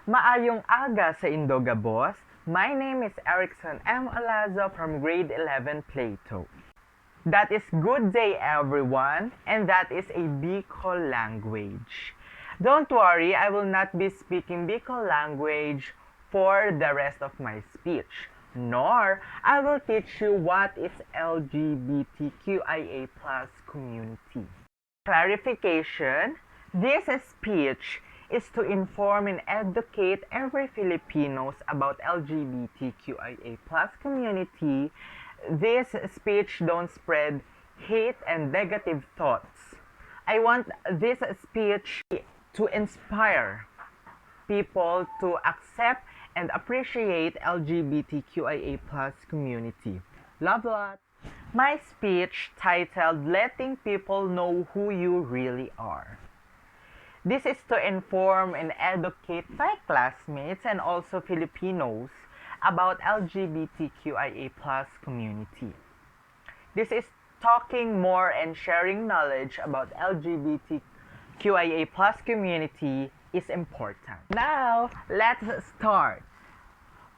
Maayong aga sa Indogabos. My name is Erickson M. Alazo from grade 11 Plato. That is good day everyone, and that is a Bicol language. Don't worry, I will not be speaking Bicol language for the rest of my speech, nor I will teach you what is LGBTQIA+ community. Clarification, this speech is to inform and educate every Filipinos about LGBTQIA+ community. This speech don't spread hate and negative thoughts. I want this speech to inspire people to accept and appreciate LGBTQIA+ community. Love lot. My speech titled Letting People Know Who You Really Are. This is to inform and educate my classmates and also Filipinos about LGBTQIA+ community. This is talking more and sharing knowledge about LGBTQIA+ community is important. Now, let's start.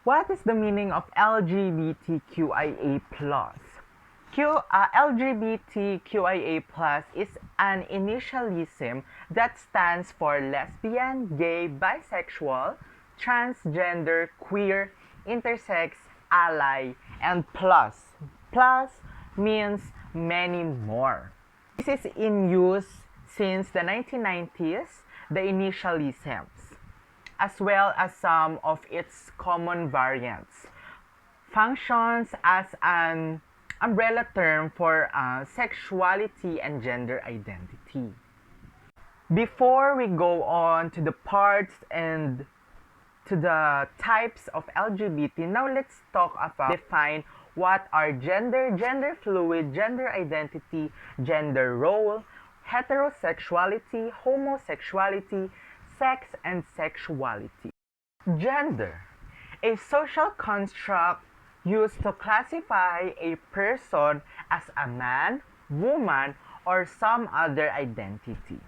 What is the meaning of LGBTQIA+? LGBTQIA+ is an initialism that stands for lesbian, gay, bisexual, transgender, queer, intersex, ally, and plus. Plus means many more. This is in use since the 1990s, the initialisms, as well as some of its common variants, functions as an umbrella term for sexuality and gender identity. Before we go on to the parts and to the types of LGBT, now let's talk about define what are gender, gender fluid, gender identity, gender role, heterosexuality, homosexuality, sex, and sexuality. Gender, a social construct used to classify a person as a man, woman, or some other identity.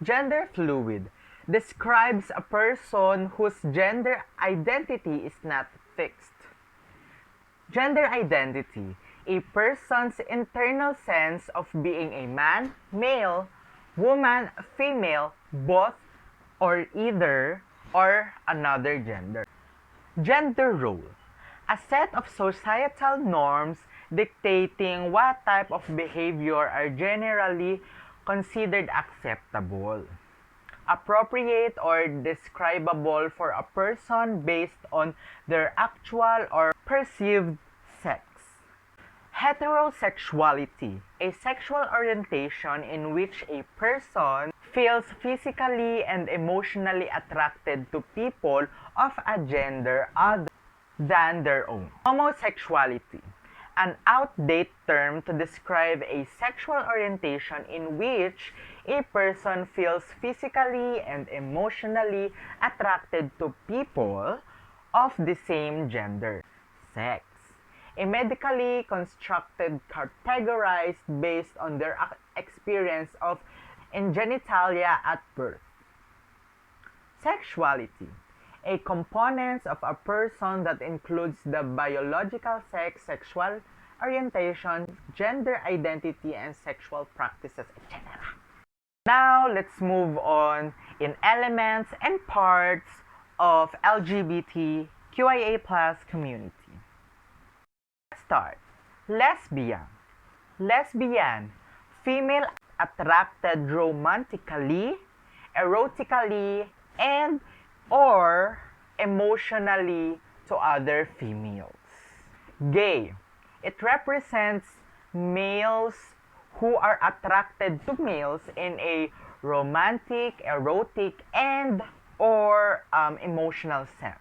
Gender fluid describes a person whose gender identity is not fixed. Gender identity, a person's internal sense of being a man, male, woman, female, both, or either, or another gender. Gender role, a set of societal norms dictating what type of behavior are generally considered acceptable, appropriate, or describable for a person based on their actual or perceived sex. Heterosexuality, a sexual orientation in which a person feels physically and emotionally attracted to people of a gender other than their own. Homosexuality, an outdated term to describe a sexual orientation in which a person feels physically and emotionally attracted to people of the same gender. Sex, a medically constructed categorized based on their experience of genitalia at birth. Sexuality, a component of a person that includes the biological sex, sexual orientation, gender identity, and sexual practices, etc. Now, let's move on in elements and parts of LGBTQIA+ community. Let's start. Lesbian. Lesbian, female attracted romantically, erotically, and or emotionally to other females. Gay, it represents males who are attracted to males in a romantic, erotic, and or emotional sense.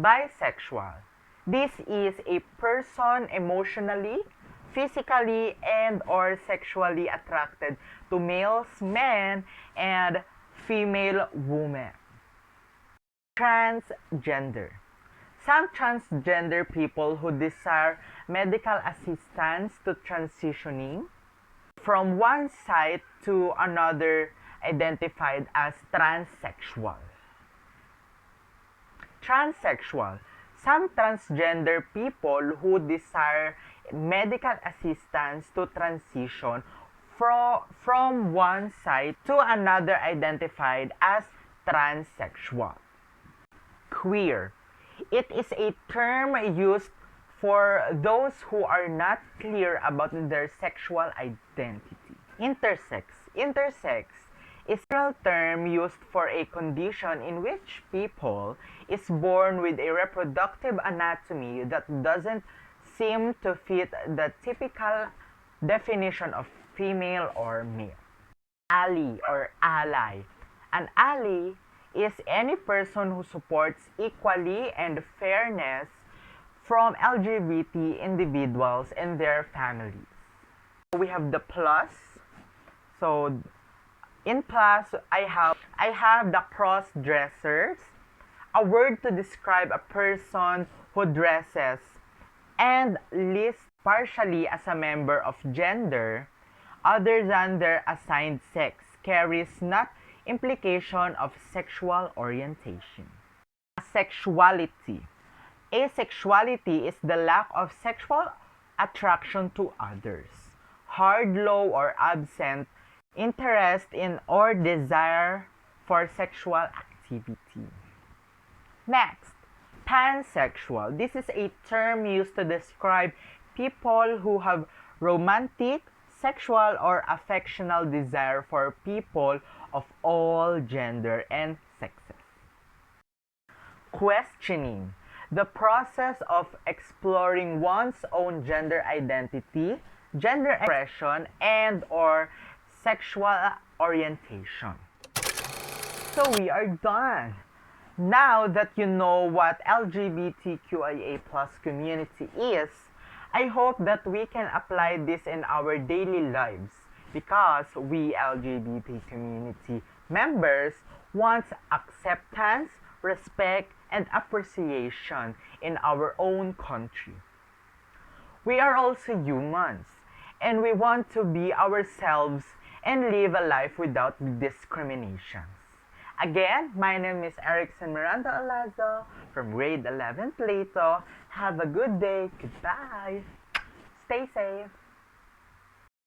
Bisexual, this is a person emotionally, physically, and or sexually attracted to males, men, and female women. Transgender, some transgender people who desire medical assistance to transitioning from one site to another identified as transsexual. Transsexual. Some transgender people who desire medical assistance to transition from one side to another identified as transsexual. Queer. It is a term used for those who are not clear about their sexual identity. Intersex. Intersex is a term used for a condition in which people is born with a reproductive anatomy that doesn't seem to fit the typical definition of female or male. Ally or ally. An ally is any person who supports equality and fairness from LGBT individuals and their families. We have the plus. So in plus, I have the cross-dressers, a word to describe a person who dresses and lists partially as a member of gender other than their assigned sex, carries not implication of sexual orientation. Asexuality. Asexuality is the lack of sexual attraction to others. Hard, low, or absent interest in or desire for sexual activity. Next, pansexual. This is a term used to describe people who have romantic, sexual, or affectional desire for people of all gender and sexes. Questioning. The process of exploring one's own gender identity, gender expression, and or sexual orientation. So we are done. Now that you know what LGBTQIA+ community is, I hope that we can apply this in our daily lives because we LGBT community members want acceptance, respect, and appreciation in our own country. We are also humans and we want to be ourselves and live a life without discriminations. Again, my name is Erickson Miranda Alazo from grade 11 Plato. Have a good day. Goodbye. Stay safe.